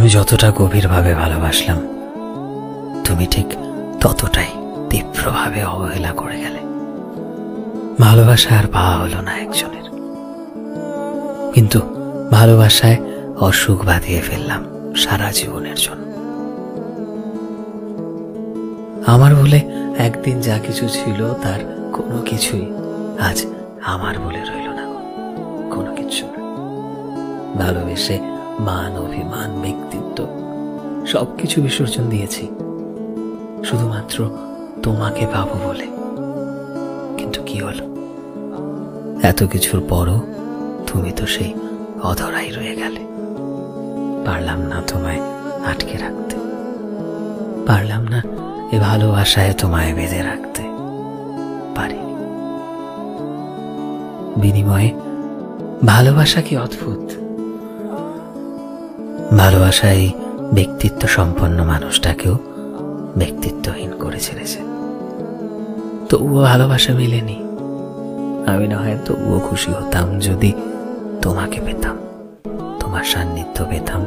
আমি যতটা গভীরভাবে ভালোবাসলাম, তুমি ঠিক ততটাই তীব্রভাবে অবহেলা করে গেলে। ভালোবাসা আর পাওয়া হলো না একজনের, কিন্তু ভালোবাসায় অসুখ বাঁধিয়ে ফেললাম সারা জীবনের জন্য। আমার বলে একদিন যা কিছু ছিল তার কোনো কিছুই আজ আমার বলে রইল না, কোনো কিছু না। ভালোবেসে মান, অভিমান, ব্যক্তিত্ব সবকিছু বিসর্জন দিয়েছি শুধুমাত্র তোমাকে পাবো বলে। কিন্তু কি হলো, এত কিছুর পরও তুমি তো সেই অধরাই রয়ে গেলে। পারলাম না তোমায় আটকে রাখতে, পারলাম না এ ভালোবাসায় তোমায় বেঁধে রাখতে পারিনি। বিনিময়ে ভালোবাসা কি অদ্ভুত! ভালোবাসায় ব্যক্তিত্ব সম্পন্ন মানুষটাকেও ব্যক্তিত্বহীন করে ছেড়েছে। তবুও ভালোবাসা মেলেনি। আমি না হয় তবুও খুশি হতাম যদি তোমাকে পেতাম, তোমার সান্নিধ্য পেতাম,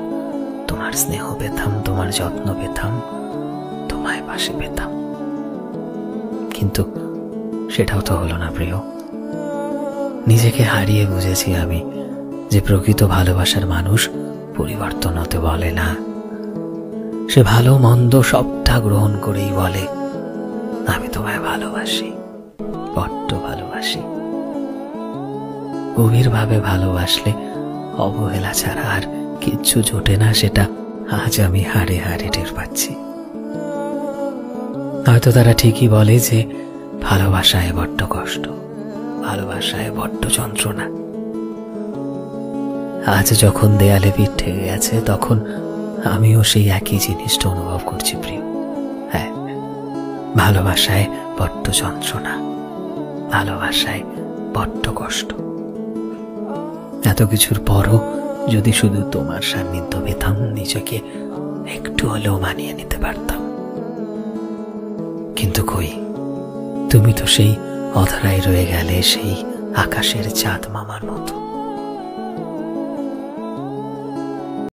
তোমার স্নেহ পেতাম, তোমার যত্ন পেতাম, তোমায় পাশে পেতাম। কিন্তু সেটাও তো হলো না প্রিয়। নিজেকে হারিয়ে বুঝেছি আমি যে প্রকৃত ভালোবাসার মানুষ পরিবর্তন হতে বলে না। সে ভালো মন্দ সবটা গ্রহণ করেই বলে, আমি তোমায় ভালোবাসি, বড্ড ভালোবাসি। গভীরভাবে ভালোবাসলে অবহেলা ছাড়া আর কিচ্ছু জোটে না, সেটা আজ আমি হাড়ে হাড়ে টের পাচ্ছি। হয়তো তারা ঠিকই বলে যে ভালোবাসায় বড্ড কষ্ট, ভালোবাসায় বড্ড যন্ত্রণা। আজ যখন দেয়ালে পিঠ ঠেকে গেছে, তখন আমিও সেই একই জিনিসটা অনুভব করছি প্রিয়। হ্যাঁ, ভালোবাসায় বড্ড যন্ত্রণা, ভালোবাসায় বড্ড কষ্ট। এত কিছুর পরও যদি শুধু তোমার সান্নিধ্য পেতাম, নিজেকে একটু হলেও মানিয়ে নিতে পারতাম। কিন্তু কই, তুমি তো সেই অধরাই রয়ে গেলে, সেই আকাশের চাঁদ মামার মতো।